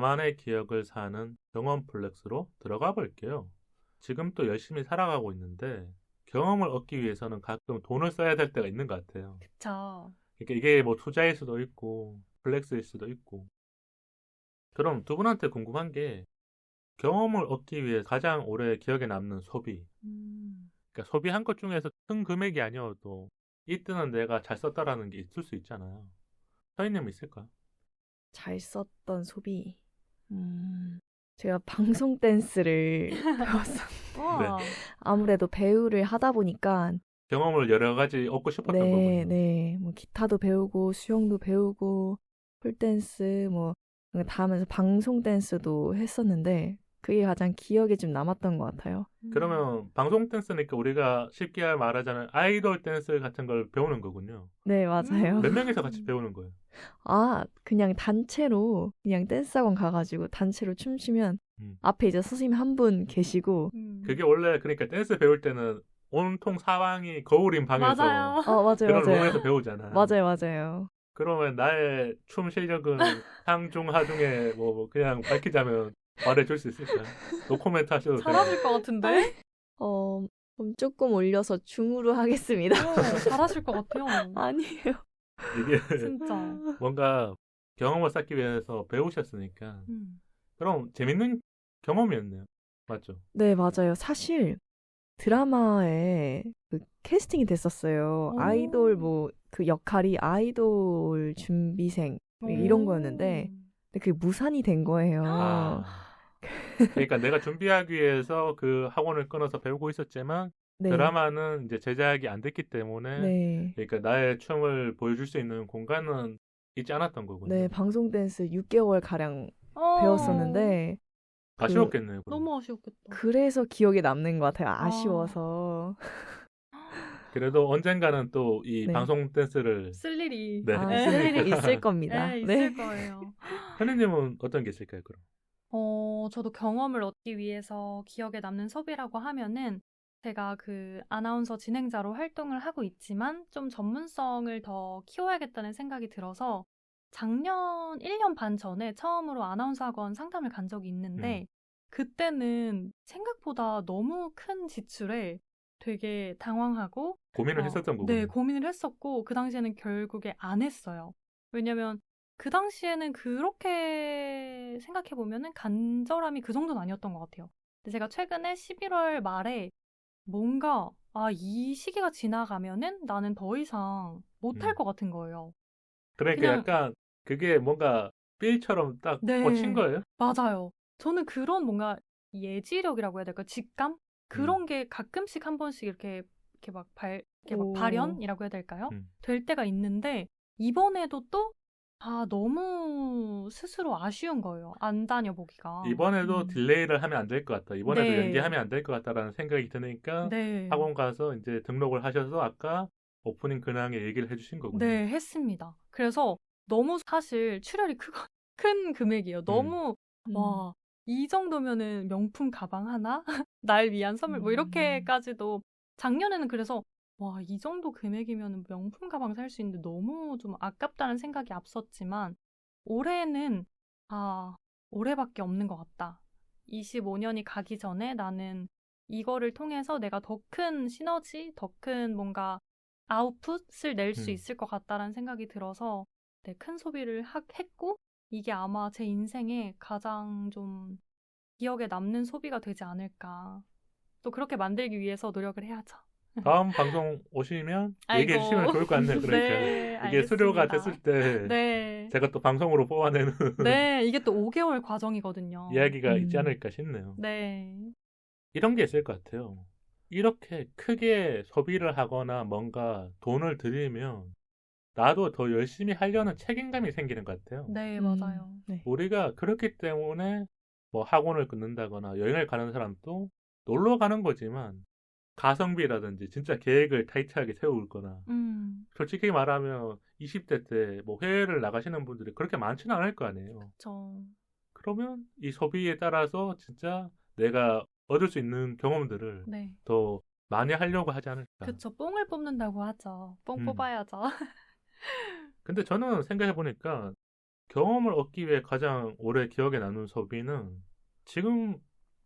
나만의 기억을 사는 경험 플렉스로 들어가 볼게요. 지금 또 열심히 살아가고 있는데 경험을 얻기 위해서는 가끔 돈을 써야 될 때가 있는 것 같아요. 그쵸. 그러니까 이게 뭐 투자일 수도 있고 플렉스일 수도 있고. 그럼 두 분한테 궁금한 게 경험을 얻기 위해 가장 오래 기억에 남는 소비. 음. 그러니까 소비한 것 중에서 큰 금액이 아니어도 이때는 내가 잘 썼다라는 게 있을 수 있잖아요. 서인님 있을까요? 잘 썼던 소비. 제가 방송 댄스를 배웠었는데 와. 아무래도 배우를 하다 보니까 경험을 여러 가지 얻고 싶었던 거군요. 네, 뭐 기타도 배우고 수영도 배우고 폴댄스 뭐 다 하면서 방송 댄스도 했었는데 그게 가장 기억에 좀 남았던 것 같아요. 그러면 방송 댄스니까 우리가 쉽게 말하자면 아이돌 댄스 같은 걸 배우는 거군요. 네, 맞아요. 몇 명이서 같이 배우는 거예요? 아, 그냥 단체로 그냥 댄스학원 가가지고 단체로 춤추면 음. 앞에 이제 선생님 한 분 계시고 그게 원래 그러니까 댄스 배울 때는 온통 사방이 거울인 방에서 맞아요. 맞아요, 그런 맞아요. 룸에서 배우잖아. 맞아요. 그러면 나의 춤 실력은 상중 하중에 뭐 그냥 밝히자면 말해줄 수 있을까요? 노코멘트 하셔도 돼요. 잘하실 것 같은데? 그럼 조금 올려서 중으로 하겠습니다. 잘하실 것 같아요. 아니에요. 이게 진짜. 뭔가 경험을 쌓기 위해서 배우셨으니까 음. 그럼 재밌는 경험이었네요. 맞죠? 네, 맞아요. 사실 드라마에 그 캐스팅이 됐었어요. 오. 아이돌 뭐 그 역할이 아이돌 준비생 이런 거였는데 근데 그게 무산이 된 거예요. 아, 그러니까 내가 준비하기 위해서 그 학원을 끊어서 배우고 있었지만 네. 드라마는 이제 제작이 안 됐기 때문에 네. 그러니까 나의 춤을 보여줄 수 있는 공간은 있지 않았던 거군요. 네, 방송 댄스 6개월 가량 어. 배웠었는데 아쉬웠겠네요. 그럼. 너무 아쉬웠겠다. 그래서 기억에 남는 것 같아요. 아쉬워서. 그래도 언젠가는 또 이 네. 방송 댄스를 쓸 일이. 네, 쓸 일이 있을 겁니다. 네, 네. 있을 거예요. 현희님은 어떤 게 있을까요? 그럼? 저도 경험을 얻기 위해서 기억에 남는 소비라고 하면은 제가 그 아나운서 진행자로 활동을 하고 있지만 좀 전문성을 더 키워야겠다는 생각이 들어서 작년 1년 반 전에 처음으로 아나운서 학원 상담을 간 적이 있는데 그때는 생각보다 너무 큰 지출에 되게 당황하고 고민을 했었던 거군요. 네, 고민을 했었고 그 당시에는 결국에 안 했어요. 왜냐면 그 당시에는 그렇게 생각해보면은 간절함이 그 정도는 아니었던 것 같아요. 근데 제가 최근에 11월 말에 뭔가, 이 시기가 지나가면은 나는 더 이상 못할 것 같은 거예요. 그러니까 그냥- 약간 그게 뭔가 필처럼 딱 네. 꽂힌 거예요? 맞아요. 저는 그런 뭔가 예지력이라고 해야 될까? 직감? 그런 게 가끔씩 한 번씩 이렇게 막 오. 발현이라고 해야 될까요? 음. 될 때가 있는데, 이번에도 또, 너무 스스로 아쉬운 거예요. 안 다녀보기가. 이번에도 딜레이를 하면 안 될 것 같다. 이번에도 네. 연기하면 안 될 것 같다라는 생각이 드니까 네. 학원 가서 이제 등록을 하셔서 아까 오프닝 근황에 얘기를 해주신 거군요. 네, 했습니다. 그래서 너무 사실 출혈이 큰 금액이에요. 너무, 와, 이 정도면은 명품 가방 하나? 날 위한 선물? 뭐 이렇게까지도 작년에는 그래서 와, 이 정도 금액이면 명품 가방 살 수 있는데 너무 좀 아깝다는 생각이 앞섰지만 올해는 올해밖에 없는 것 같다. 25년이 가기 전에 나는 이거를 통해서 내가 더 큰 시너지, 더 큰 뭔가 아웃풋을 낼 수 있을 것 같다라는 생각이 들어서 네, 큰 소비를 했고 이게 아마 제 인생에 가장 좀 기억에 남는 소비가 되지 않을까. 또 그렇게 만들기 위해서 노력을 해야죠. 다음 방송 오시면 아이고. 얘기해 주시면 좋을 것 같네요. 그러니까 네, 이게 수료가 알겠습니다. 됐을 때 네. 제가 또 방송으로 뽑아내는 네, 이게 또 5개월 과정이거든요. 이야기가 있지 않을까 싶네요. 네. 이런 게 있을 것 같아요. 이렇게 크게 소비를 하거나 뭔가 돈을 들이면 나도 더 열심히 하려는 책임감이 생기는 것 같아요. 네, 맞아요. 네. 우리가 그렇기 때문에 뭐 학원을 끊는다거나 여행을 가는 사람도 놀러 가는 거지만 가성비라든지 진짜 계획을 타이트하게 세울 거나 솔직히 말하면 20대 때 뭐 해외를 나가시는 분들이 그렇게 많지는 않을 거 아니에요. 그쵸. 그러면 이 소비에 따라서 진짜 내가 얻을 수 있는 경험들을 네. 더 많이 하려고 하지 않을까. 그쵸. 뽕을 뽑는다고 하죠. 뽕 음. 뽑아야죠. 근데 저는 생각해보니까 경험을 얻기 위해 가장 오래 기억에 남는 소비는 지금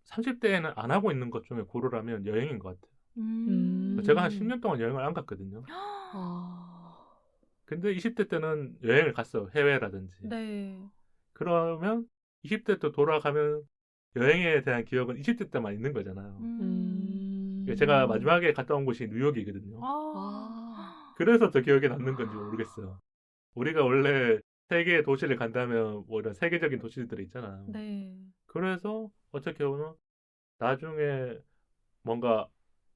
30대에는 안 하고 있는 것 중에 고르라면 여행인 것 같아요. 제가 한 10년 동안 여행을 안 갔거든요. 근데 20대 때는 여행을 갔어요. 해외라든지. 네. 그러면 20대 때 돌아가면 여행에 대한 기억은 20대 때만 있는 거잖아요. 제가 마지막에 갔다 온 곳이 뉴욕이거든요. 그래서 더 기억에 남는 건지 모르겠어요. 우리가 원래 세계의 도시를 간다면 뭐 이런 세계적인 도시들이 있잖아요. 네. 그래서 어떻게 보면 나중에 뭔가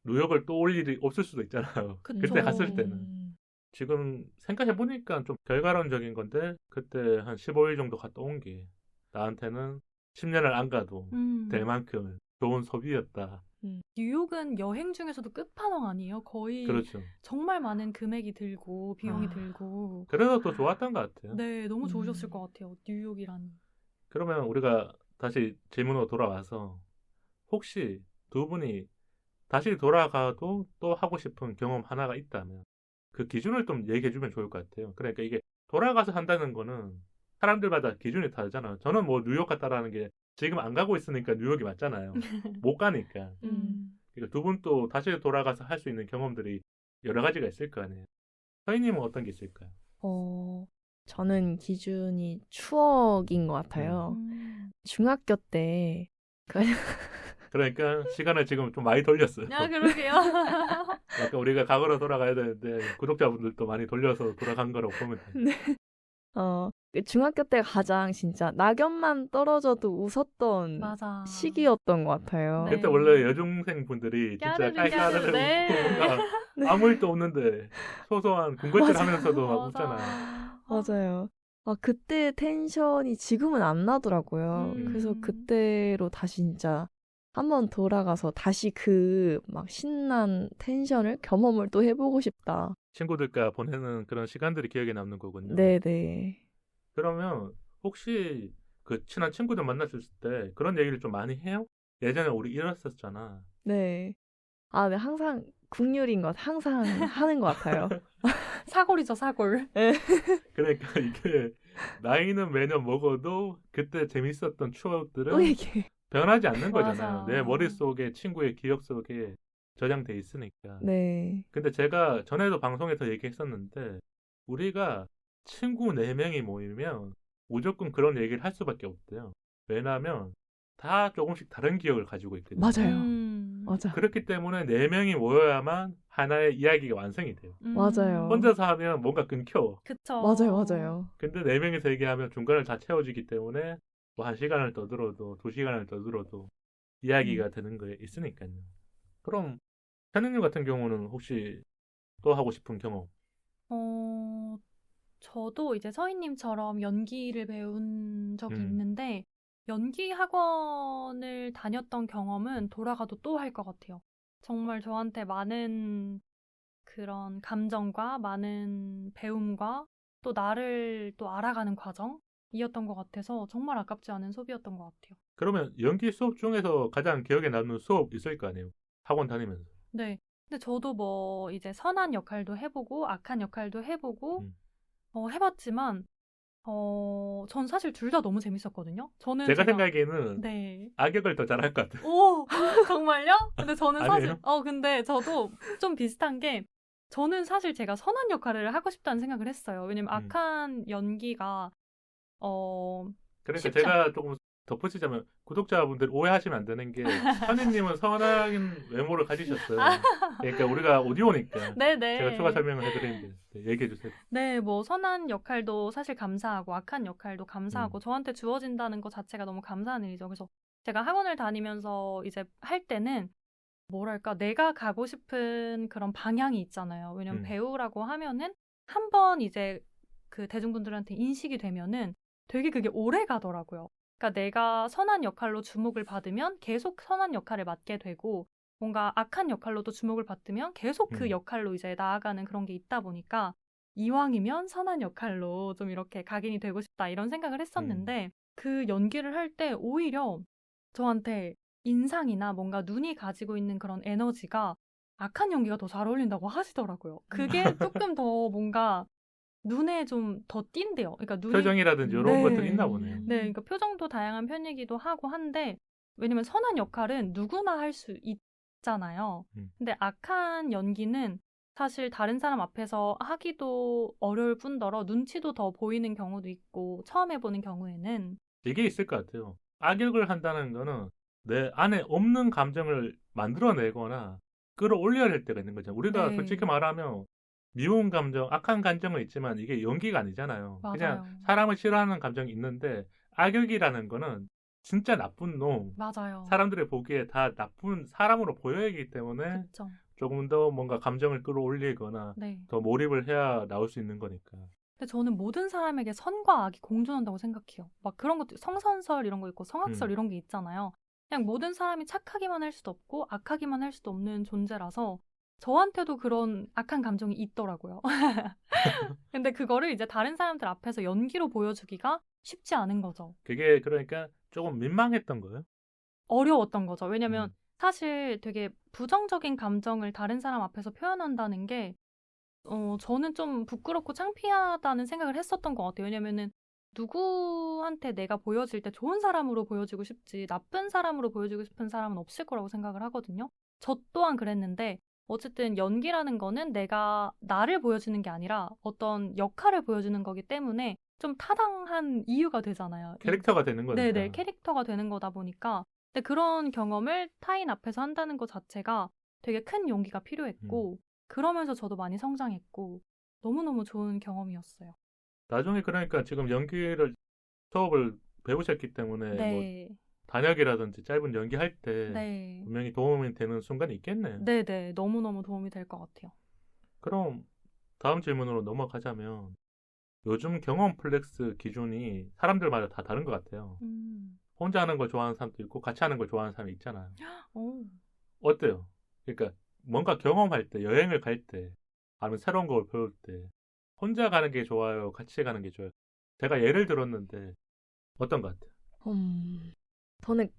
뉴욕을 또 올 일이 없을 수도 있잖아요. 그쵸. 그때 갔을 때는. 지금 생각해보니까 좀 결과론적인 건데 그때 한 15일 정도 갔다 온 게 나한테는 10년을 안 가도 될 만큼 좋은 소비였다. 뉴욕은 여행 중에서도 끝판왕 아니에요? 거의 그렇죠. 정말 많은 금액이 들고 비용이 들고. 그래서 더 좋았던 것 같아요. 네, 너무 좋으셨을 것 같아요. 뉴욕이라니. 그러면 우리가 다시 질문으로 돌아와서 혹시 두 분이 다시 돌아가도 또 하고 싶은 경험 하나가 있다면 그 기준을 좀 얘기해주면 좋을 것 같아요. 그러니까 이게 돌아가서 한다는 거는 사람들마다 기준이 다르잖아요. 저는 뭐 뉴욕 갔다라는 게 지금 안 가고 있으니까 뉴욕이 맞잖아요. 못 가니까. 그러니까 두 분 또 다시 돌아가서 할 수 있는 경험들이 여러 가지가 있을 거 아니에요. 서희님은 어떤 게 있을까요? 저는 기준이 추억인 것 같아요. 중학교 때 그러니까 시간을 지금 좀 많이 돌렸어요. 야, 그러게요. 약간 우리가 과거로 돌아가야 되는데 구독자분들도 많이 돌려서 돌아간 거라고 보면 돼요. 네. 중학교 때 가장 진짜 낙엽만 떨어져도 웃었던 맞아. 시기였던 것 같아요. 네. 그때 원래 여중생 분들이 진짜 깔깔하고 네. 뭔가 아무 일도 없는데 소소한 군것질 하면서도 막 웃잖아요. 맞아요. 그때 텐션이 지금은 안 나더라고요. 그래서 그때로 다시 진짜 한번 돌아가서 다시 그 막 신난 텐션을 경험을 또 해보고 싶다. 친구들과 보내는 그런 시간들이 기억에 남는 거군요. 네네. 그러면 혹시 그 친한 친구들 만났을 때 그런 얘기를 좀 많이 해요? 예전에 우리 이랬었잖아. 네. 네, 항상 국룰인 것 같아요. 항상 하는 것 같아요. 사골이죠, 사골. 네. 그러니까 이게 나이는 매년 먹어도 그때 재밌었던 추억들은 또 얘기해. 변하지 않는 맞아. 거잖아요. 내 머릿속에 친구의 기억 속에 저장돼 있으니까. 네. 근데 제가 전에도 방송에서 얘기했었는데 우리가 친구 4명이 모이면 무조건 그런 얘기를 할 수밖에 없대요. 왜냐하면 다 조금씩 다른 기억을 가지고 있거든요. 맞아요. 맞아. 그렇기 때문에 4명이 모여야만 하나의 이야기가 완성이 돼요. 맞아요. 혼자서 하면 뭔가 끊겨. 그쵸. 맞아요. 근데 4명이서 얘기하면 중간을 다 채워주기 때문에 뭐 1시간을 떠들어도 2시간을 떠들어도 이야기가 되는 거에 있으니까요. 그럼 현우님 같은 경우는 혹시 또 하고 싶은 경험? 저도 이제 서희님처럼 연기를 배운 적이 음. 있는데 연기 학원을 다녔던 경험은 돌아가도 또 할 것 같아요. 정말 저한테 많은 그런 감정과 많은 배움과 또 나를 또 알아가는 과정이었던 것 같아서 정말 아깝지 않은 소비였던 것 같아요. 그러면 연기 수업 중에서 가장 기억에 남는 수업 있을 거 아니에요? 학원 다니면서. 네. 근데 저도 뭐 이제 선한 역할도 해보고 악한 역할도 해보고 해봤지만 전 사실 둘 다 너무 재밌었거든요. 제가 생각에는 네. 악역을 더 잘할 것 같아요. 오, 정말요? 근데 저는 사실 아니에요? 근데 저도 좀 비슷한 게 저는 사실 제가 선한 역할을 하고 싶다는 생각을 했어요. 왜냐면 악한 연기가 그러니까 쉽지 제가 조금 덧붙이자면 구독자분들 오해하시면 안 되는 게 현희님은 선한 외모를 가지셨어요. 그러니까 우리가 오디오니까 네네. 제가 추가 설명을 해드리는데 얘기해 주세요. 네, 뭐 선한 역할도 사실 감사하고 악한 역할도 감사하고 저한테 주어진다는 것 자체가 너무 감사한 일이죠. 그래서 제가 학원을 다니면서 이제 할 때는 뭐랄까 내가 가고 싶은 그런 방향이 있잖아요. 왜냐면 배우라고 하면은 한 번 이제 그 대중분들한테 인식이 되면은 되게 그게 오래 가더라고요. 그러니까 내가 선한 역할로 주목을 받으면 계속 선한 역할을 맡게 되고 뭔가 악한 역할로도 주목을 받으면 계속 그 역할로 이제 나아가는 그런 게 있다 보니까 이왕이면 선한 역할로 좀 이렇게 각인이 되고 싶다 이런 생각을 했었는데 그 연기를 할 때 오히려 저한테 인상이나 뭔가 눈이 가지고 있는 그런 에너지가 악한 연기가 더 잘 어울린다고 하시더라고요. 그게 조금 더 뭔가 눈에 좀 더 띈대요. 그러니까 눈이 표정이라든지 이런 네. 것들이 있나 보네요. 네, 그러니까 표정도 다양한 편이기도 하고 한데 왜냐면 선한 역할은 누구나 할 수 있잖아요. 근데 악한 연기는 사실 다른 사람 앞에서 하기도 어려울 뿐더러 눈치도 더 보이는 경우도 있고 처음 해보는 경우에는 이게 있을 것 같아요. 악역을 한다는 거는 내 안에 없는 감정을 만들어내거나 끌어올려야 할 때가 있는 거죠. 우리가 네. 솔직히 말하면 미운 감정, 악한 감정은 있지만 이게 연기가 아니잖아요. 맞아요. 그냥 사람을 싫어하는 감정이 있는데 악역이라는 거는 진짜 나쁜 놈, 맞아요. 사람들이 보기에 다 나쁜 사람으로 보여야 하기 때문에 그쵸. 조금 더 뭔가 감정을 끌어올리거나 네. 더 몰입을 해야 나올 수 있는 거니까. 근데 저는 모든 사람에게 선과 악이 공존한다고 생각해요. 막 그런 것도 성선설 이런 거 있고 성악설 이런 게 있잖아요. 그냥 모든 사람이 착하기만 할 수도 없고 악하기만 할 수도 없는 존재라서 저한테도 그런 악한 감정이 있더라고요. 근데 그거를 이제 다른 사람들 앞에서 연기로 보여주기가 쉽지 않은 거죠. 그게 그러니까 조금 민망했던 거예요. 어려웠던 거죠. 왜냐면 사실 되게 부정적인 감정을 다른 사람 앞에서 표현한다는 게 저는 좀 부끄럽고 창피하다는 생각을 했었던 것 같아요. 왜냐면은 누구한테 내가 보여질 때 좋은 사람으로 보여지고 싶지 나쁜 사람으로 보여지고 싶은 사람은 없을 거라고 생각을 하거든요. 저 또한 그랬는데 어쨌든 연기라는 거는 내가 나를 보여주는 게 아니라 어떤 역할을 보여주는 거기 때문에 좀 타당한 이유가 되잖아요. 캐릭터가 되는 거니까. 네네, 캐릭터가 되는 거다 보니까. 근데 그런 경험을 타인 앞에서 한다는 것 자체가 되게 큰 용기가 필요했고 그러면서 저도 많이 성장했고 너무너무 좋은 경험이었어요. 나중에 그러니까 지금 연기를 수업을 배우셨기 때문에 네. 뭐 단역이라든지 짧은 연기할 때 네. 분명히 도움이 되는 순간이 있겠네요. 네네. 너무너무 도움이 될 것 같아요. 그럼 다음 질문으로 넘어가자면 요즘 경험 플렉스 기준이 사람들마다 다 다른 것 같아요. 혼자 하는 걸 좋아하는 사람도 있고 같이 하는 걸 좋아하는 사람이 있잖아요. 오. 어때요? 그러니까 뭔가 경험할 때, 여행을 갈 때, 아니면 새로운 걸 배울 때 혼자 가는 게 좋아요? 같이 가는 게 좋아요? 제가 예를 들었는데 어떤 것 같아요? 저는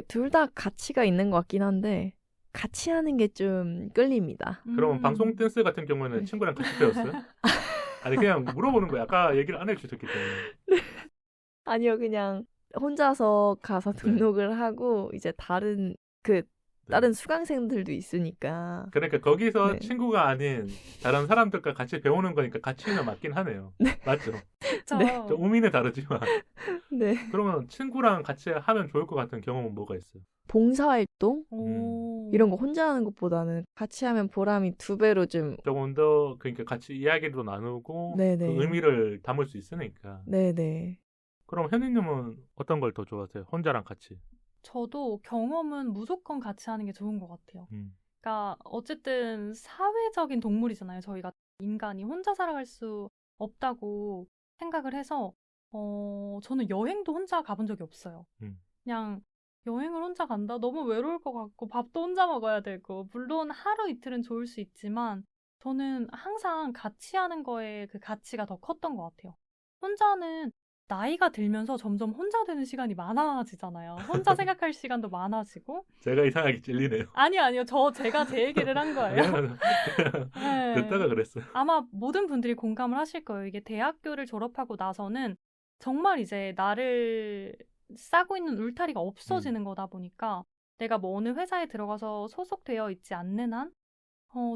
둘 다 가치가 있는 것 같긴 한데 같이 하는 게 좀 끌립니다. 그럼 방송 댄스 같은 경우에는 네. 친구랑 같이 배웠어요? 아니 그냥 물어보는 거예요. 아까 얘기를 안 해주셨기 때문에. 아니요, 그냥 혼자서 가서 등록을 하고 이제 다른 수강생들도 있으니까. 그러니까 거기서 네. 친구가 아닌 다른 사람들과 같이 배우는 거니까 같이는 맞긴 하네요. 맞죠? 그쵸. 네. 좀 의미는 다르지만. 네. 그러면 친구랑 같이 하면 좋을 것 같은 경험은 뭐가 있어요? 봉사활동? 오. 이런 거 혼자 하는 것보다는 같이 하면 보람이 2배로 좀. 조금 더 그러니까 같이 이야기도 나누고 네네. 그 의미를 담을 수 있으니까. 네네. 그럼 현희님은 어떤 걸 더 좋아하세요? 혼자랑 같이? 저도 경험은 무조건 같이 하는 게 좋은 것 같아요. 그러니까 어쨌든 사회적인 동물이잖아요. 저희가 인간이 혼자 살아갈 수 없다고 생각을 해서 저는 여행도 혼자 가본 적이 없어요. 그냥 여행을 혼자 간다? 너무 외로울 것 같고 밥도 혼자 먹어야 되고 물론 하루 이틀은 좋을 수 있지만 저는 항상 같이 하는 거에 그 가치가 더 컸던 것 같아요. 혼자는 나이가 들면서 점점 혼자 되는 시간이 많아지잖아요. 혼자 생각할 시간도 많아지고. 제가 이상하게 찔리네요. 아니요. 제가 제 얘기를 한 거예요. 네. 듣다가 그랬어요. 아마 모든 분들이 공감을 하실 거예요. 이게 대학교를 졸업하고 나서는 정말 이제 나를 싸고 있는 울타리가 없어지는 거다 보니까 내가 뭐 어느 회사에 들어가서 소속되어 있지 않는 한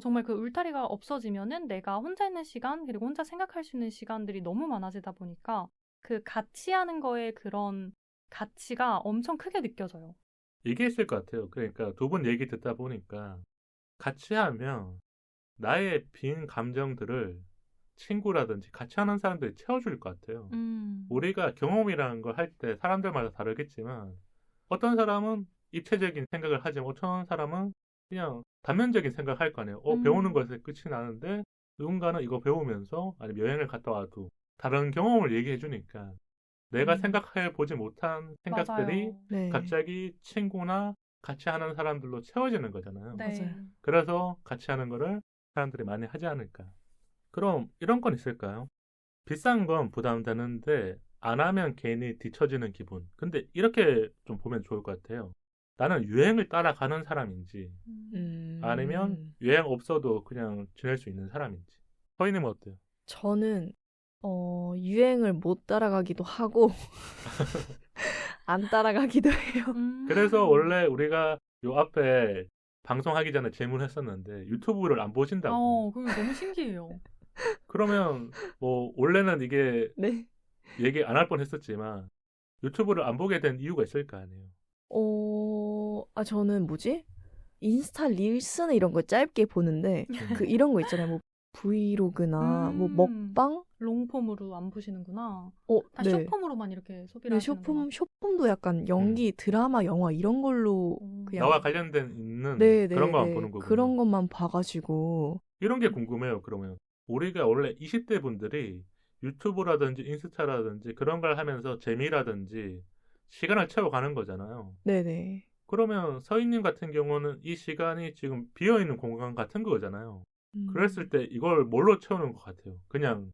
정말 그 울타리가 없어지면은 내가 혼자 있는 시간 그리고 혼자 생각할 수 있는 시간들이 너무 많아지다 보니까 그 같이 하는 거에 그런 가치가 엄청 크게 느껴져요. 이게 있을 것 같아요. 그러니까 두 분 얘기 듣다 보니까 같이 하면 나의 빈 감정들을 친구라든지 같이 하는 사람들이 채워줄 것 같아요. 우리가 경험이라는 걸 할 때 사람들마다 다르겠지만 어떤 사람은 입체적인 생각을 하지만 어떤 사람은 그냥 단면적인 생각을 할 거 아니에요. 배우는 것에 끝이 나는데 누군가는 이거 배우면서 아니면 여행을 갔다 와도 다른 경험을 얘기해 주니까 내가 생각해 보지 못한 생각들이 네. 갑자기 친구나 같이 하는 사람들로 채워지는 거잖아요. 네. 맞아요. 그래서 같이 하는 거를 사람들이 많이 하지 않을까. 그럼 이런 건 있을까요? 비싼 건 부담되는데 안 하면 괜히 뒤처지는 기분. 근데 이렇게 좀 보면 좋을 것 같아요. 나는 유행을 따라가는 사람인지 아니면 유행 없어도 그냥 지낼 수 있는 사람인지. 서희님은 어때요? 저는 유행을 못 따라가기도 하고 안 따라가기도 해요. 그래서 원래 우리가 요 앞에 방송하기 전에 질문했었는데 유튜브를 안 보신다고. 그게 너무 신기해요. 그러면 뭐 원래는 이게 네. 얘기 안 할 뻔했었지만 유튜브를 안 보게 된 이유가 있을 거 아니에요. 저는 뭐지? 인스타 릴스나 이런 거 짧게 보는데 그 이런 거 있잖아요. 뭐 브이로그나 뭐 먹방? 롱폼으로 안 보시는구나. 다 네. 쇼폼으로만 이렇게 소비를 네, 하시는구나. 쇼폼도 약간 연기, 드라마, 영화 이런 걸로 그냥 나와 관련된 있는 네, 그런 것만 네. 보는 거고. 그런 것만 봐가지고 이런 게 궁금해요. 그러면 우리가 원래 20대 분들이 유튜브라든지 인스타라든지 그런 걸 하면서 재미라든지 시간을 채워가는 거잖아요. 네네. 그러면 서인님 같은 경우는 이 시간이 지금 비어있는 공간 같은 거잖아요. 그랬을 때 이걸 뭘로 채우는 것 같아요? 그냥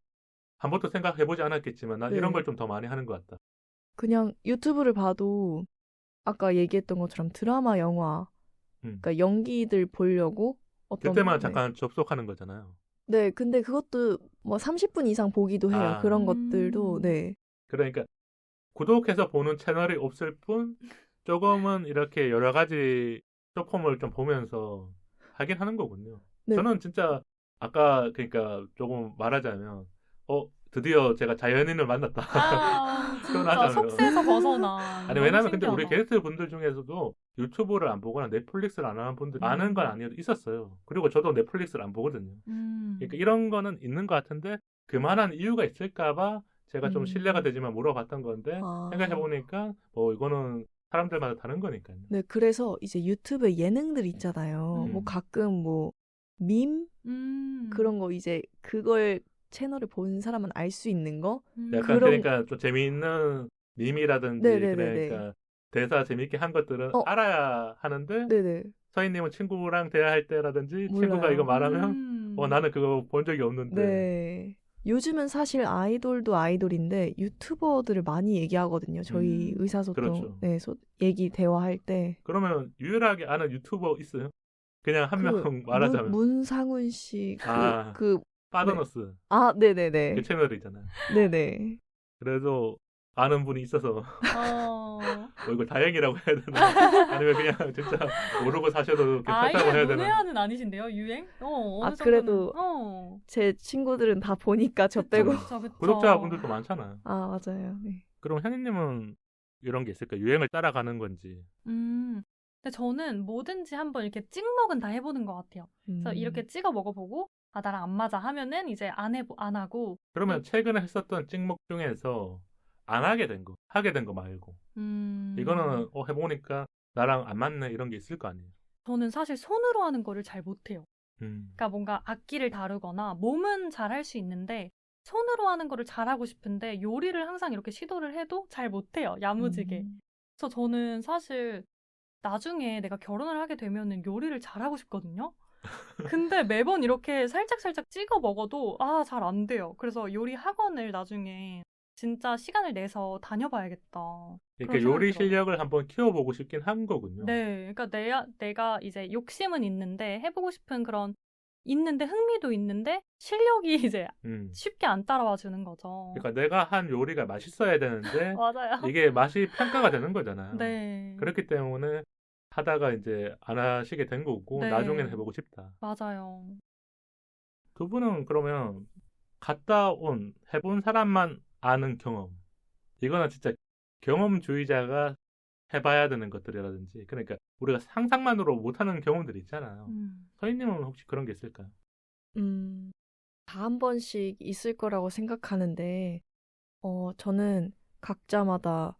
한 번도 생각해보지 않았겠지만 난 네. 이런 걸 좀 더 많이 하는 것 같다. 그냥 유튜브를 봐도 아까 얘기했던 것처럼 드라마, 영화 그러니까 연기들 보려고 그때만 잠깐 접속하는 거잖아요. 네, 근데 그것도 뭐 30분 이상 보기도 해요. 그런 것들도 네. 그러니까 구독해서 보는 채널이 없을 뿐 조금은 이렇게 여러 가지 쇼폼을 좀 보면서 하긴 하는 거군요. 네. 저는 진짜 아까 그러니까 조금 말하자면 드디어 제가 자연인을 만났다. 진짜 속세에서 벗어나. 아니 왜냐면 근데 우리 게스트 분들 중에서도 유튜브를 안 보거나 넷플릭스를 안 하는 분들 많은 건 아니어도 있었어요. 그리고 저도 넷플릭스를 안 보거든요. 그러니까 이런 거는 있는 것 같은데 그만한 이유가 있을까봐 제가 좀 신뢰가 되지만 물어봤던 건데 생각해보니까 이거는 사람들마다 다른 거니까요. 네, 그래서 이제 유튜브에 예능들 있잖아요. 뭐 가끔 뭐 밈 그런 거 이제 그걸 채널을 본 사람은 알 수 있는 거. 약간 그러니까 좀 재미있는 밈이라든지 그러니까 대사 재미있게 한 것들은 알아야 하는데 네네. 서인님은 친구랑 대화할 때라든지 몰라요. 친구가 이거 말하면 나는 그거 본 적이 없는데. 네. 요즘은 사실 아이돌도 아이돌인데 유튜버들을 많이 얘기하거든요. 저희 의사소통 그렇죠. 네, 얘기 대화할 때. 그러면 유일하게 아는 유튜버 있어요? 그냥 한 명 말하자면 문상훈 씨 빠더너스. 네네네. 그 채널이잖아요. 네네. 그래도 아는 분이 있어서 이걸 다행이라고 해야 되나? 아니면 그냥 진짜 모르고 사셔도 괜찮다고 해야 되나? 문외한은 아니신데요, 유행? 어느 그래도 제 친구들은 다 보니까 저 빼고. 그쵸. 구독자분들도 많잖아요. 맞아요. 네. 그럼 현희님은 이런 게 있을까요? 유행을 따라가는 건지. 근데 저는 뭐든지 한번 이렇게 찍먹은 다 해보는 것 같아요. 그래서 이렇게 찍어 먹어보고 나랑 안 맞아 하면은 이제 안 하고. 그러면 최근에 했었던 찍먹 중에서 안 하게 된 거, 하게 된 거 말고 이거는 해보니까 나랑 안 맞네 이런 게 있을 거 아니에요. 저는 사실 손으로 하는 거를 잘 못해요. 그러니까 뭔가 악기를 다루거나 몸은 잘 할 수 있는데 손으로 하는 거를 잘하고 싶은데 요리를 항상 이렇게 시도를 해도 잘 못해요. 야무지게. 그래서 저는 사실 나중에 내가 결혼을 하게 되면은 요리를 잘하고 싶거든요. 근데 매번 이렇게 살짝살짝 찍어 먹어도 잘 안 돼요. 그래서 요리 학원을 나중에 진짜 시간을 내서 다녀봐야겠다. 그러니까 요리 실력을 한번 키워보고 싶긴 한 거군요. 네, 그러니까 내가 이제 욕심은 있는데 해보고 싶은 있는데 흥미도 있는데 실력이 이제 쉽게 안 따라와 주는 거죠. 그러니까 내가 한 요리가 맛있어야 되는데 맞아요. 이게 맛이 평가가 되는 거잖아요. 네. 그렇기 때문에 하다가 이제 안 하시게 된 거고 네. 나중에는 해보고 싶다. 맞아요. 두 분은 그러면 갔다 온 해본 사람만 아는 경험 이거는 진짜 경험주의자가 해봐야 되는 것들이라든지 그러니까 우리가 상상만으로 못하는 경험들이 있잖아요. 서인님은 혹시 그런 게 있을까요? 다 한 번씩 있을 거라고 생각하는데 저는 각자마다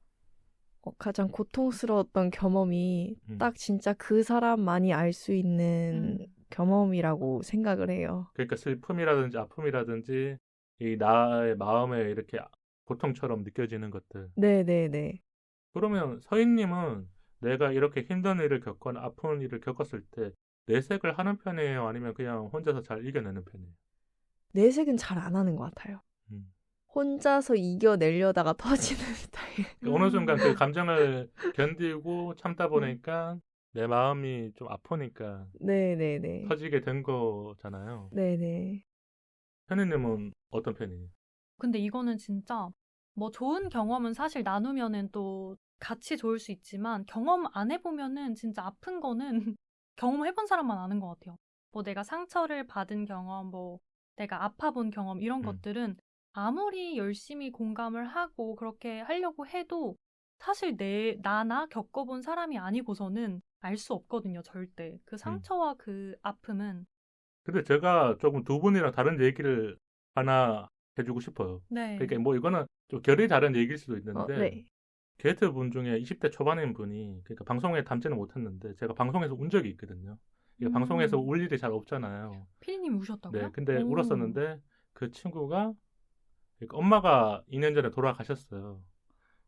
가장 고통스러웠던 경험이 딱 진짜 그 사람만이 알 수 있는 경험이라고 생각을 해요. 그러니까 슬픔이라든지 아픔이라든지 이 나의 마음에 이렇게 고통처럼 느껴지는 것들. 네네네. 그러면 서인님은 내가 이렇게 힘든 일을 겪거나 아픈 일을 겪었을 때 내색을 하는 편이에요? 아니면 그냥 혼자서 잘 이겨내는 편이에요? 내색은 잘 안 하는 것 같아요. 혼자서 이겨내려다가 터지는 스타일. 어느 순간 그 감정을 견디고 참다 보니까 내 마음이 좀 아프니까 네네네. 터지게 된 거잖아요. 네네. 현희님은 어떤 편이에요? 근데 이거는 진짜 뭐 좋은 경험은 사실 나누면은 또 같이 좋을 수 있지만 경험 안 해보면은 진짜 아픈 거는 경험해본 사람만 아는 것 같아요. 뭐 내가 상처를 받은 경험, 뭐 내가 아파본 경험 이런 것들은 아무리 열심히 공감을 하고 그렇게 하려고 해도 사실 나나 겪어본 사람이 아니고서는 알 수 없거든요, 절대. 그 상처와 그 아픔은. 근데 제가 조금 두 분이랑 다른 얘기를 하나 해주고 싶어요. 네. 그러니까 뭐 이거는 좀 결이 다른 얘기일 수도 있는데 네. 게스트 분 중에 20대 초반인 분이 그러니까 방송에 담지는 못했는데 제가 방송에서 운 적이 있거든요. 이게 방송에서 울 일이 잘 없잖아요. 피디님이 우셨다고요? 네, 근데 오. 울었었는데 그 친구가 그러니까 엄마가 2년 전에 돌아가셨어요.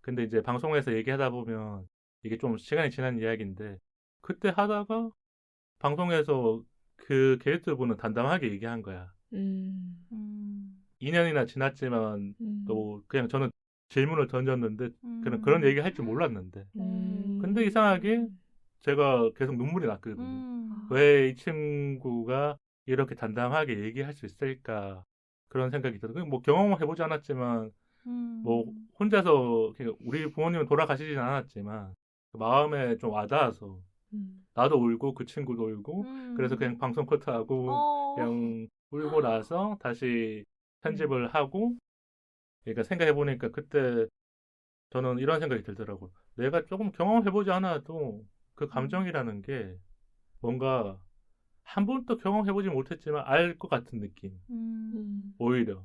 근데 이제 방송에서 얘기하다 보면 이게 좀 시간이 지난 이야기인데 그때 하다가 방송에서 그 게스트 분은 담담하게 얘기한 거야. 2년이나 지났지만 또 그냥 저는 질문을 던졌는데 그런 얘기 할 줄 몰랐는데 근데 이상하게 제가 계속 눈물이 났거든요. 왜 이 친구가 이렇게 담담하게 얘기할 수 있을까 그런 생각이 들어요. 뭐 경험을 해보지 않았지만 뭐 혼자서 우리 부모님은 돌아가시진 않았지만 마음에 좀 와닿아서 나도 울고 그 친구도 울고 그래서 그냥 방송 커트하고 그냥 울고 나서 다시 편집을 하고 그러니까 생각해보니까 그때 저는 이런 생각이 들더라고요. 내가 조금 경험해보지 않아도 그 감정이라는 게 뭔가 한 번도 경험해보지 못했지만 알 것 같은 느낌. 오히려.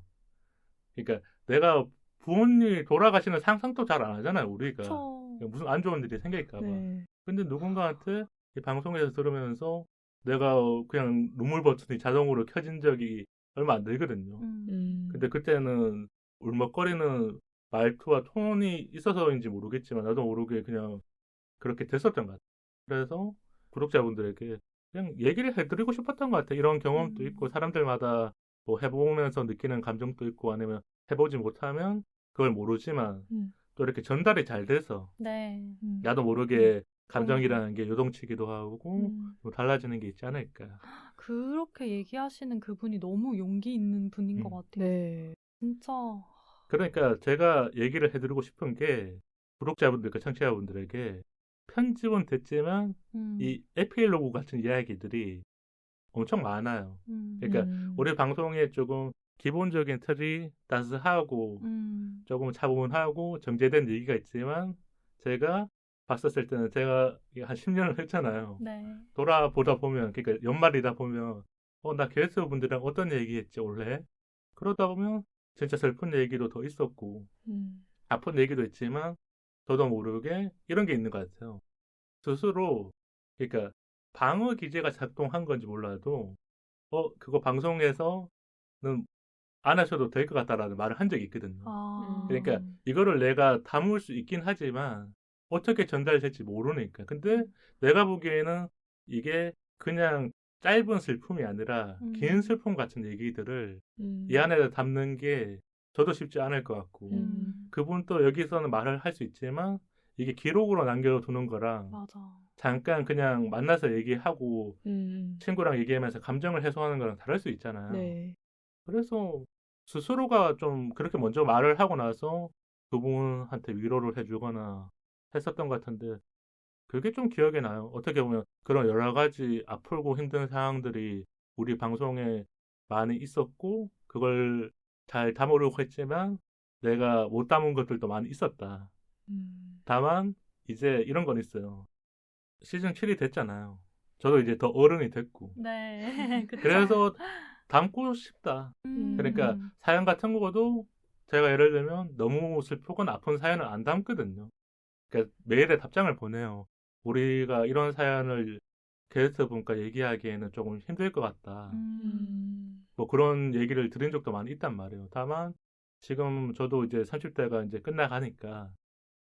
그러니까 내가 부모님이 돌아가시는 상상도 잘 안 하잖아요, 우리가. 그쵸. 무슨 안 좋은 일이 생길까봐. 네. 근데 누군가한테 이 방송에서 들으면서 내가 그냥 눈물 버튼이 자동으로 켜진 적이 얼마 안 되거든요. 근데 그때는 울먹거리는 말투와 톤이 있어서인지 모르겠지만 나도 모르게 그냥 그렇게 됐었던 것 같아요. 그래서 구독자분들에게 그냥 얘기를 해드리고 싶었던 것 같아요. 이런 경험도 있고 사람들마다 뭐 해보면서 느끼는 감정도 있고 아니면 해보지 못하면 그걸 모르지만 또 이렇게 전달이 잘 돼서 네. 나도 모르게 감정이라는 게 요동치기도 하고 뭐 달라지는 게 있지 않을까. 그렇게 얘기하시는 그분이 너무 용기 있는 분인 것 같아요. 네. 진짜. 그러니까 제가 얘기를 해드리고 싶은 게 구독자분들과 청취자분들에게 편집은 됐지만 이 에필로그 같은 이야기들이 엄청 많아요. 그러니까 우리 방송에 조금 기본적인 틀이 따스하고 조금 차분하고 정제된 얘기가 있지만 제가 봤었을 때는 제가 한 10년을 했잖아요. 네. 돌아보다 보면 그러니까 연말이다 보면 나 게스트분들이랑 어떤 얘기했지 원래 그러다 보면 진짜 슬픈 얘기도 더 있었고 아픈 얘기도 있지만 저도 모르게 이런 게 있는 것 같아요. 스스로 그러니까 방어 기제가 작동한 건지 몰라도 그거 방송에서는 안 하셔도 될 것 같다라는 말을 한 적이 있거든요. 그러니까 이거를 내가 담을 수 있긴 하지만 어떻게 전달될지 모르니까. 근데 내가 보기에는 이게 그냥 짧은 슬픔이 아니라 긴 슬픔 같은 얘기들을 이 안에 담는 게 저도 쉽지 않을 것 같고 그분도 여기서는 말을 할 수 있지만 이게 기록으로 남겨두는 거랑 맞아. 잠깐 그냥 만나서 얘기하고 친구랑 얘기하면서 감정을 해소하는 거랑 다를 수 있잖아요. 네. 그래서 스스로가 좀 그렇게 먼저 말을 하고 나서 그분한테 위로를 해주거나 했었던 것 같은데 그게 좀 기억에 나요. 어떻게 보면 그런 여러 가지 아프고 힘든 상황들이 우리 방송에 많이 있었고 그걸 잘 담으려고 했지만 내가 못 담은 것들도 많이 있었다. 다만 이제 이런 건 있어요. 시즌 7이 됐잖아요. 저도 이제 더 어른이 됐고 네. 그쵸. 그래서 담고 싶다. 그러니까 사연 같은 거도 제가 예를 들면 너무 슬프거나 아픈 사연을 안 담거든요. 그러니까 메일에 답장을 보내요. 우리가 이런 사연을 게스트 분과 얘기하기에는 조금 힘들 것 같다. 뭐 그런 얘기를 들은 적도 많이 있단 말이에요. 다만 지금 저도 이제 30대가 이제 끝나가니까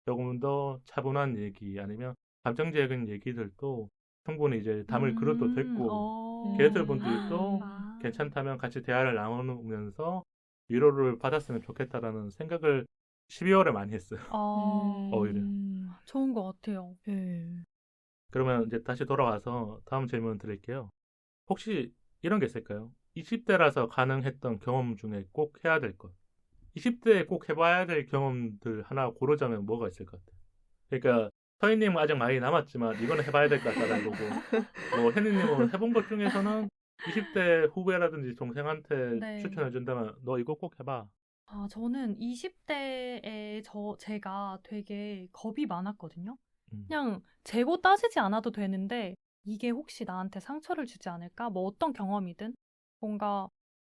조금 더 차분한 얘기 아니면 감정적인 얘기들도 충분히 이제 담을 그릇도 됐고 게스트 분들도 괜찮다면 같이 대화를 나누면서 위로를 받았으면 좋겠다라는 생각을 12월에 많이 했어요. 오히려. 좋은 것 같아요. 네. 그러면 이제 다시 돌아와서 다음 질문 드릴게요. 혹시 이런 게 있을까요? 20대라서 가능했던 경험 중에 꼭 해야 될 것. 20대에 꼭 해봐야 될 경험들 하나 고르자면 뭐가 있을 것 같아요. 그러니까 서희님은 아직 많이 남았지만 이거는 해봐야 될 것 같다는 거고 뭐 혜니님은 해본 것 중에서는 20대 후배라든지 동생한테 네. 추천해준다면 너 이거 꼭 해봐. 저는 20대에 제가 되게 겁이 많았거든요. 그냥 재고 따지지 않아도 되는데 이게 혹시 나한테 상처를 주지 않을까? 뭐 어떤 경험이든 뭔가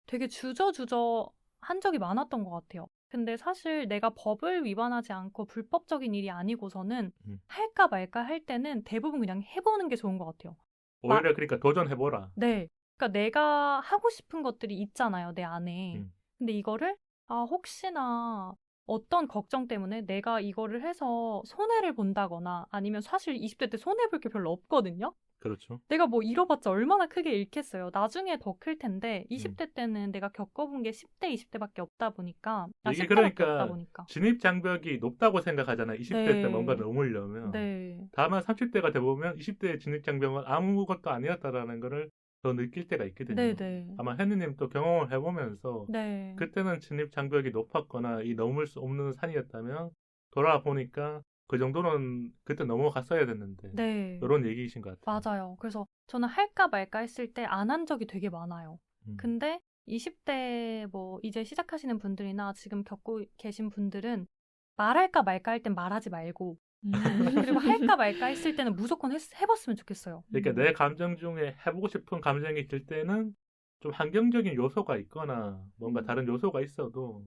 되게 주저주저 한 적이 많았던 것 같아요. 근데 사실 내가 법을 위반하지 않고 불법적인 일이 아니고서는 할까 말까 할 때는 대부분 그냥 해보는 게 좋은 것 같아요. 오히려 그러니까 도전해보라. 네. 그러니까 내가 하고 싶은 것들이 있잖아요, 내 안에. 근데 이거를 혹시나 어떤 걱정 때문에 내가 이거를 해서 손해를 본다거나 아니면 사실 20대 때 손해볼 게 별로 없거든요. 그렇죠. 내가 뭐 잃어봤자 얼마나 크게 잃겠어요. 나중에 더 클 텐데 20대 때는 내가 겪어본 게 10대, 20대밖에 없다 보니까 이게 10대밖에 그러니까 없다 보니까. 진입 장벽이 높다고 생각하잖아요. 20대 때 네. 뭔가 넘으려면. 네. 다만 30대가 돼보면 20대의 진입 장벽은 아무것도 아니었다라는 거를 더 느낄 때가 있거든요. 네네. 아마 혜니님 또 경험을 해보면서 네. 그때는 진입 장벽이 높았거나 이 넘을 수 없는 산이었다면 돌아보니까 그 정도는 그때 넘어갔어야 됐는데 네. 이런 얘기이신 것 같아요. 맞아요. 그래서 저는 할까 말까 했을 때 안 한 적이 되게 많아요. 근데 20대 뭐 이제 시작하시는 분들이나 지금 겪고 계신 분들은 말할까 말까 할 땐 말하지 말고 그리고 할까 말까 했을 때는 무조건 해봤으면 좋겠어요. 그러니까 내 감정 중에 해보고 싶은 감정이 들 때는 좀 환경적인 요소가 있거나 뭔가 다른 요소가 있어도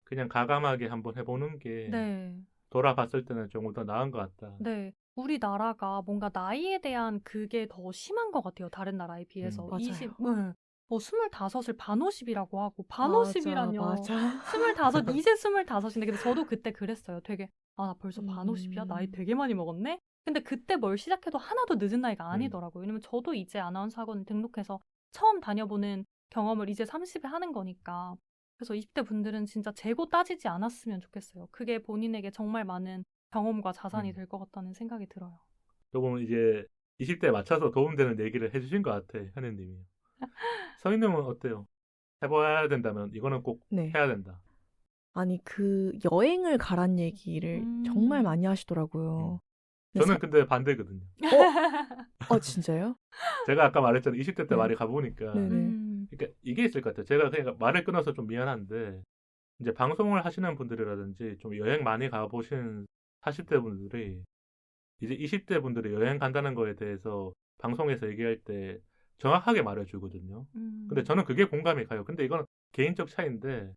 그냥 과감하게 한번 해보는 게 네. 돌아봤을 때는 조금 더 나은 것 같다. 네. 우리나라가 뭔가 나이에 대한 그게 더 심한 것 같아요. 다른 나라에 비해서. 맞아요. 25을 25을 반50이라고 하고 반50이라뇨. 맞아. 25, 이제 25인데 근데 저도 그때 그랬어요. 되게 나 벌써 반50이야? 나이 음. 되게 많이 먹었네? 근데 그때 뭘 시작해도 하나도 늦은 나이가 아니더라고요. 왜냐면 저도 이제 아나운서 학원 등록해서 처음 다녀보는 경험을 이제 30에 하는 거니까. 그래서 20대 분들은 진짜 재고 따지지 않았으면 좋겠어요. 그게 본인에게 정말 많은 경험과 자산이 될 것 같다는 생각이 들어요. 조금 이제 20대에 맞춰서 도움되는 얘기를 해주신 것 같아, 현혜님이. 서희님은 어때요? 해봐야 된다면 이거는 꼭 네. 해야 된다. 아니 그 여행을 가란 얘기를 정말 많이 하시더라고요. 저는 근데 반대거든요. 진짜요? 제가 아까 말했잖아요. 20대 때 네. 말이 가보니까. 네네. 그러니까 이게 있을 것 같아요. 제가 그냥 말을 끊어서 좀 미안한데 이제 방송을 하시는 분들이라든지 좀 여행 많이 가보신 40대 분들이 이제 20대 분들이 여행 간다는 거에 대해서 방송에서 얘기할 때 정확하게 말해주거든요. 근데 저는 그게 공감이 가요. 근데 이건 개인적 차이인데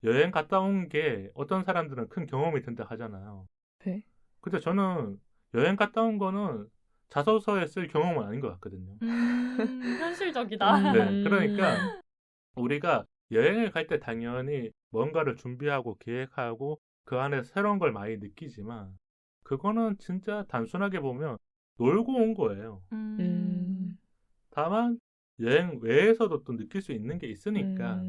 여행 갔다 온 게 어떤 사람들은 큰 경험이 된다 하잖아요. 네. 근데 저는 여행 갔다 온 거는 자소서에 쓸 경험은 아닌 것 같거든요. 현실적이다. 네, 그러니까 우리가 여행을 갈 때 당연히 뭔가를 준비하고 계획하고 그 안에 새로운 걸 많이 느끼지만 그거는 진짜 단순하게 보면 놀고 온 거예요. 다만 여행 외에서도 또 느낄 수 있는 게 있으니까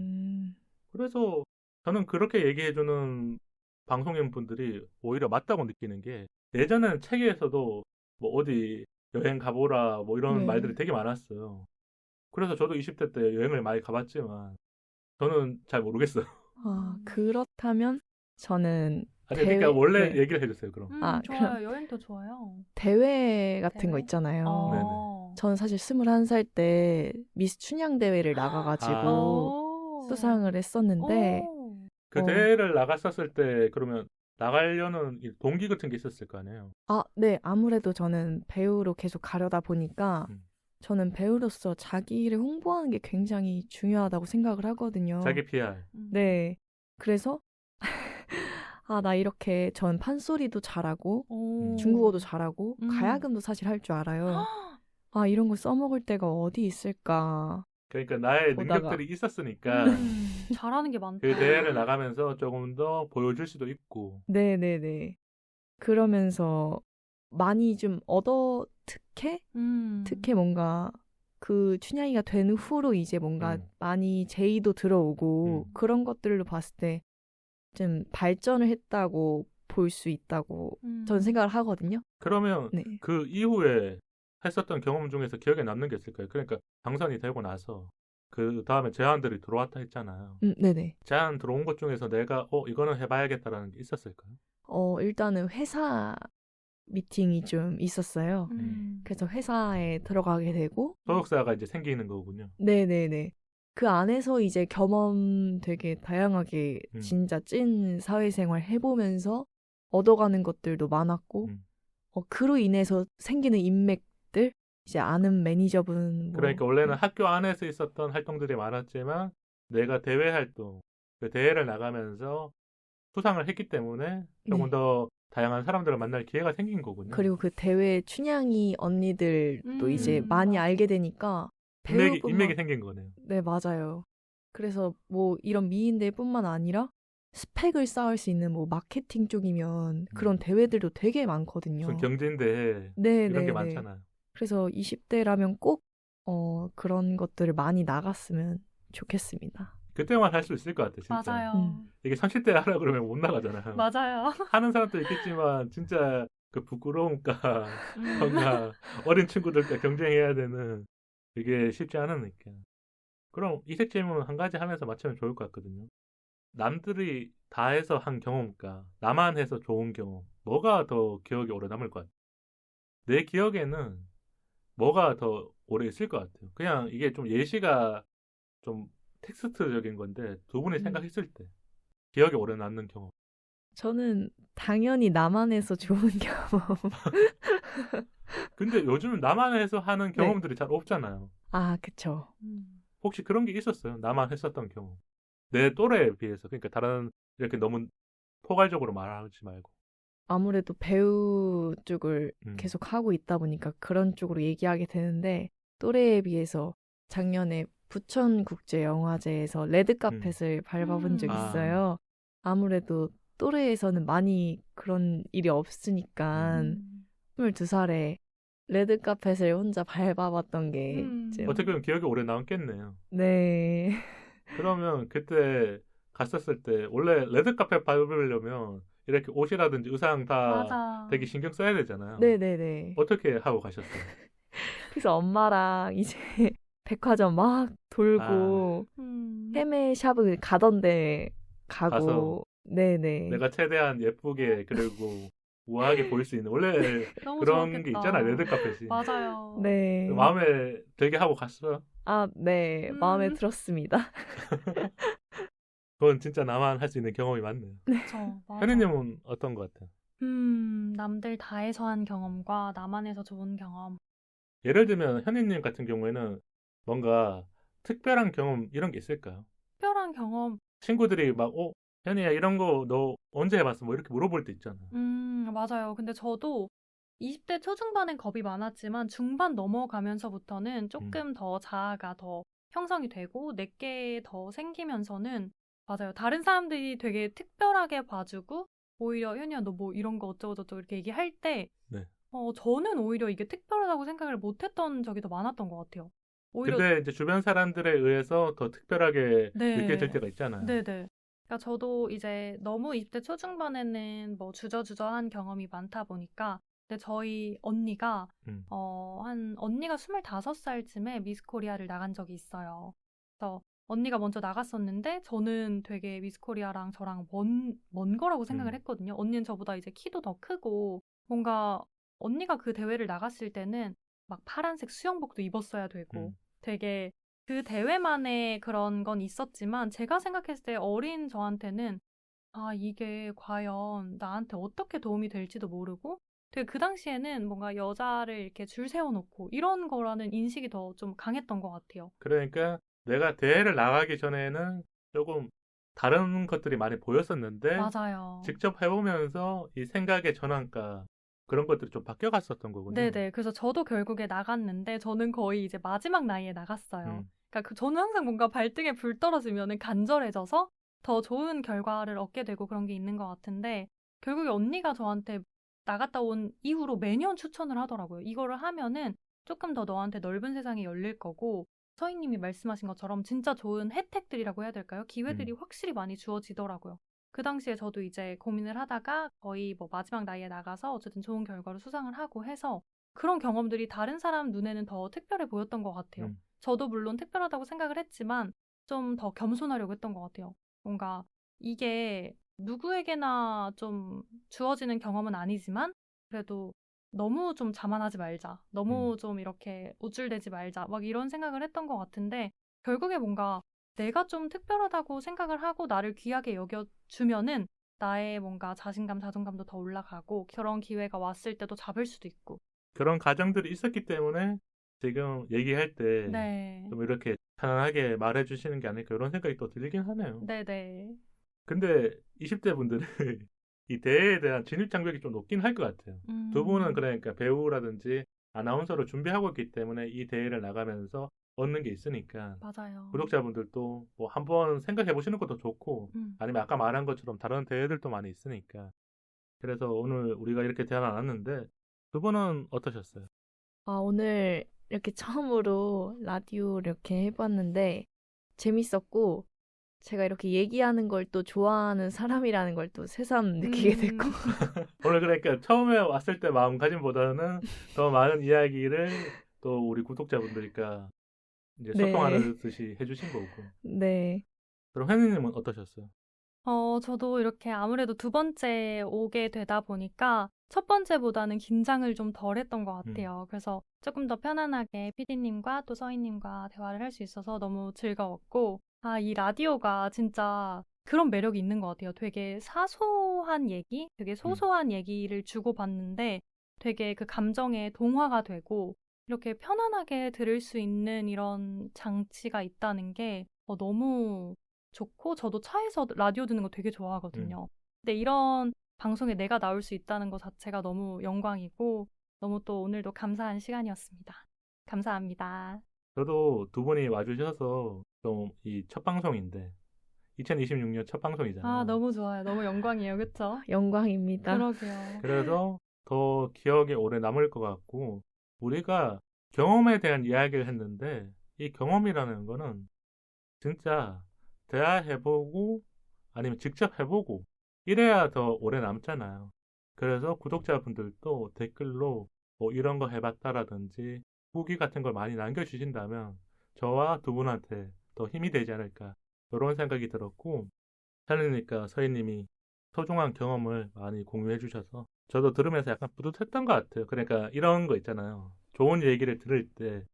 그래서 저는 그렇게 얘기해주는 방송인 분들이 오히려 맞다고 느끼는 게 예전에는 책에서도 뭐 어디 여행 가보라 뭐 이런 네. 말들이 되게 많았어요. 그래서 저도 20대 때 여행을 많이 가봤지만 저는 잘 모르겠어요. 그렇다면 저는 아니, 그러니까 원래 네. 얘기를 해주세요, 그럼. 좋아요. 여행도 좋아요. 대회 같은 대회? 거 있잖아요. 네네. 저는 사실 21살 때 미스 춘향 대회를 나가가지고 수상을 했었는데 그 대회를 나갔었을 때 그러면 나가려는 동기 같은 게 있었을 거 아니에요? 네. 아무래도 저는 배우로 계속 가려다 보니까 저는 배우로서 자기를 홍보하는 게 굉장히 중요하다고 생각을 하거든요. 자기 PR. 네. 그래서 나 이렇게 전 판소리도 잘하고 중국어도 잘하고 가야금도 사실 할 줄 알아요. 이런 거 써먹을 데가 어디 있을까. 그러니까 나의 보다가. 능력들이 있었으니까 잘하는 게 많다. 그 대회를 나가면서 조금 더 보여줄 수도 있고. 네네네. 그러면서 많이 좀 특혜 뭔가 그 춘향이가 된 후로 이제 뭔가 많이 제의도 들어오고 그런 것들로 봤을 때 좀 발전을 했다고 볼 수 있다고 저는 생각을 하거든요. 그러면 네. 그 이후에 했었던 경험 중에서 기억에 남는 게 있을까요? 그러니까 당선이 되고 나서 그 다음에 제안들이 들어왔다 했잖아요. 네네. 제안 들어온 것 중에서 내가 이거는 해봐야겠다라는 게 있었을까요? 일단은 회사 미팅이 좀 있었어요. 그래서 회사에 들어가게 되고 소속사가 이제 생기는 거군요. 네네네. 그 안에서 이제 경험 되게 다양하게 진짜 찐 사회생활 해보면서 얻어가는 것들도 많았고 그로 인해서 생기는 인맥들 이제 아는 매니저분 그러니까 원래는 학교 안에서 있었던 활동들이 많았지만 내가 대외 활동, 그 대회를 나가면서 수상을 했기 때문에 조금 더 다양한 사람들을 만날 기회가 생긴 거군요. 그리고 그 대회 춘향이 언니들도 이제 많이 알게 되니까 인맥이 생긴 거네요. 네, 맞아요. 그래서 뭐 이런 미인들뿐만 아니라 스펙을 쌓을 수 있는 뭐 마케팅 쪽이면 그런 대회들도 되게 많거든요. 무슨 경진대회 네, 이런 네, 게 네. 많잖아요. 그래서 20대라면 꼭 그런 것들을 많이 나갔으면 좋겠습니다. 그때만 할 수 있을 것 같아요. 진짜. 맞아요. 이게 30대 하라 그러면 못 나가잖아요. 맞아요. 하는 사람도 있겠지만 진짜 그 부끄러움과 뭔가 어린 친구들과 경쟁해야 되는 이게 쉽지 않으니까. 그럼 이색 질문 한 가지 하면서 맞추면 좋을 것 같거든요. 남들이 다 해서 한 경험과 나만 해서 좋은 경험, 뭐가 더 기억에 오래 남을 것 같아요? 내 기억에는 뭐가 더 오래 있을 것 같아요. 그냥 이게 좀 예시가 좀 텍스트적인 건데 두 분이 생각했을 때 기억에 오래 남는 경험. 저는 당연히 나만 해서 좋은 경험. 근데 요즘은 나만 해서 하는 경험들이 잘 없잖아요. 아, 그쵸. 혹시 그런 게 있었어요? 나만 했었던 경험. 내 또래에 비해서. 그러니까 다른 이렇게 너무 포괄적으로 말하지 말고. 아무래도 배우 쪽을 계속 하고 있다 보니까 그런 쪽으로 얘기하게 되는데 또래에 비해서 작년에 부천국제영화제에서 레드카펫을 밟아본 적이 있어요. 아무래도 또래에서는 많이 그런 일이 없으니까 22살에 레드카펫을 혼자 밟아봤던 게 어떻게 보면 기억에 오래 남겠네요. 네. 그러면 그때 갔었을 때 원래 레드카펫 밟으려면 이렇게 옷이라든지 의상 다 맞아. 되게 신경 써야 되잖아요. 네네네. 어떻게 하고 가셨어요? 그래서 엄마랑 이제 백화점 막 돌고 헤매 샵을 가던데 가고 가서 네네. 내가 최대한 예쁘게 그리고 우아하게 보일 수 있는 원래 너무 그런 좋았겠다. 게 있잖아요. 레드카펫이. 맞아요. 네. 마음에 들게 하고 갔어요. 아, 네. 마음에 들었습니다. 그건 진짜 나만 할 수 있는 경험이 많네요. 그쵸, 맞아. 현희님은 어떤 것 같아요? 남들 다 해서 한 경험과 나만 해서 좋은 경험. 예를 들면 현희님 같은 경우에는 뭔가 특별한 경험 이런 게 있을까요? 특별한 경험. 친구들이 막 현희야 이런 거 너 언제 해봤어? 뭐 이렇게 물어볼 때 있잖아요. 맞아요. 근데 저도 20대 초중반엔 겁이 많았지만 중반 넘어가면서부터는 조금 더 자아가 더 형성이 되고 내게 더 생기면서는 맞아요. 다른 사람들이 되게 특별하게 봐주고 오히려 현이야 너 뭐 이런 거 어쩌고저쩌고 이렇게 얘기할 때 네. 저는 오히려 이게 특별하다고 생각을 못했던 적이 더 많았던 것 같아요. 오히려 근데 이제 주변 사람들에 의해서 더 특별하게 네. 느껴질 때가 있잖아요. 네네. 그러니까 저도 이제 너무 20대 초중반에는 뭐 주저주저한 경험이 많다 보니까 근데 저희 언니가 언니가 25살쯤에 미스 코리아를 나간 적이 있어요. 그래서 언니가 먼저 나갔었는데 저는 되게 미스 코리아랑 저랑 먼 거라고 생각을 했거든요. 언니는 저보다 이제 키도 더 크고 뭔가 언니가 그 대회를 나갔을 때는 막 파란색 수영복도 입었어야 되고 되게 그 대회만의 그런 건 있었지만 제가 생각했을 때 어린 저한테는 아 이게 과연 나한테 어떻게 도움이 될지도 모르고 되게 그 당시에는 뭔가 여자를 이렇게 줄 세워놓고 이런 거라는 인식이 더 좀 강했던 것 같아요. 그러니까 내가 대회를 나가기 전에는 조금 다른 것들이 많이 보였었는데 맞아요. 직접 해보면서 이 생각의 전환과 그런 것들이 좀 바뀌어갔었던 거군요. 네네. 그래서 저도 결국에 나갔는데 저는 거의 이제 마지막 나이에 나갔어요. 그러니까 저는 항상 뭔가 발등에 불 떨어지면은 간절해져서 더 좋은 결과를 얻게 되고 그런 게 있는 것 같은데 결국에 언니가 저한테 나갔다 온 이후로 매년 추천을 하더라고요. 이거를 하면은 조금 더 너한테 넓은 세상이 열릴 거고 서희님이 말씀하신 것처럼 진짜 좋은 혜택들이라고 해야 될까요? 기회들이 확실히 많이 주어지더라고요. 그 당시에 저도 이제 고민을 하다가 거의 뭐 마지막 나이에 나가서 어쨌든 좋은 결과를 수상을 하고 해서 그런 경험들이 다른 사람 눈에는 더 특별해 보였던 것 같아요. 저도 물론 특별하다고 생각을 했지만 좀 더 겸손하려고 했던 것 같아요. 뭔가 이게 누구에게나 좀 주어지는 경험은 아니지만 그래도 너무 좀 자만하지 말자. 너무 좀 이렇게 우쭐대지 말자. 막 이런 생각을 했던 것 같은데 결국에 뭔가 내가 좀 특별하다고 생각을 하고 나를 귀하게 여겨주면은 나의 뭔가 자신감, 자존감도 더 올라가고 그런 기회가 왔을 때도 잡을 수도 있고. 그런 가정들이 있었기 때문에 지금 얘기할 때 네. 좀 이렇게 편안하게 말해주시는 게 아닐까 이런 생각이 또 들긴 하네요. 네네. 근데 20대 분들은 이 대회에 대한 진입 장벽이 좀 높긴 할 것 같아요. 두 분은 그러니까 배우라든지 아나운서를 준비하고 있기 때문에 이 대회를 나가면서 얻는 게 있으니까 맞아요. 구독자분들도 뭐 한번 생각해 보시는 것도 좋고 아니면 아까 말한 것처럼 다른 대회들도 많이 있으니까 그래서 오늘 우리가 이렇게 대화 나눴는데 두 분은 어떠셨어요? 오늘 이렇게 처음으로 라디오 이렇게 해봤는데 재밌었고 제가 이렇게 얘기하는 걸 또 좋아하는 사람이라는 걸 또 새삼 느끼게 됐고 오늘 그러니까 처음에 왔을 때 마음가짐보다는 더 많은 이야기를 또 우리 구독자분들과 이제 네. 소통하듯이 해주신 거고. 네. 그럼 혜니님은 어떠셨어요? 저도 이렇게 아무래도 두 번째 오게 되다 보니까 첫 번째보다는 긴장을 좀 덜 했던 것 같아요. 그래서 조금 더 편안하게 PD님과 또 서희님과 대화를 할 수 있어서 너무 즐거웠고, 이 라디오가 진짜 그런 매력이 있는 것 같아요. 되게 사소한 얘기, 되게 소소한 얘기를 주고받는데 되게 그 감정에 동화가 되고 이렇게 편안하게 들을 수 있는 이런 장치가 있다는 게 너무 좋고 저도 차에서 라디오 듣는 거 되게 좋아하거든요. 근데 이런 방송에 내가 나올 수 있다는 것 자체가 너무 영광이고 너무 또 오늘도 감사한 시간이었습니다. 감사합니다. 저도 두 분이 와주셔서 좀 이 첫 방송인데 2026년 첫 방송이잖아요. 너무 좋아요. 너무 영광이에요. 그쵸? 영광입니다. 그러게요. 그래서 더 기억에 오래 남을 것 같고 우리가 경험에 대한 이야기를 했는데 이 경험이라는 거는 진짜 대화해보고 아니면 직접 해보고 이래야 더 오래 남잖아요. 그래서 구독자분들도 댓글로 뭐 이런 거 해봤다라든지 후기 같은 걸 많이 남겨주신다면 저와 두 분한테 더 힘이 되지 않을까 이런 생각이 들었고 하니까 서희님이 소중한 경험을 많이 공유해 주셔서 저도 들으면서 약간 뿌듯했던 것 같아요. 그러니까 이런 거 있잖아요. 좋은 얘기를 들을 때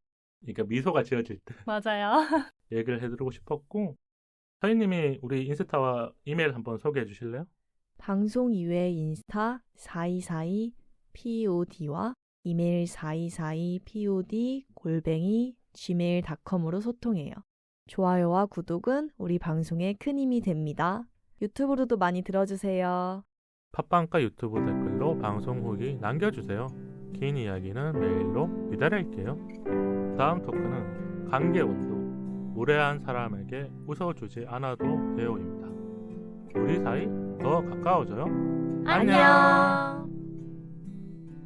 그러니까 미소가 지어질 때 맞아요. 얘기를 해드리고 싶었고 서희님이 우리 인스타와 이메일 한번 소개해 주실래요? 방송 이외 인스타 4242 POD와 이메일 4242 POD@gmail.com으로 소통해요. 좋아요와 구독은 우리 방송에 큰 힘이 됩니다. 유튜브로도 많이 들어주세요. 팟빵과 유튜브 댓글로 방송 후기 남겨주세요. 긴 이야기는 메일로 기다릴게요. 다음 토크는 관계 온도. 무례한 사람에게 웃어주지 않아도 돼요입니다. 우리 사이 더 가까워져요. 안녕.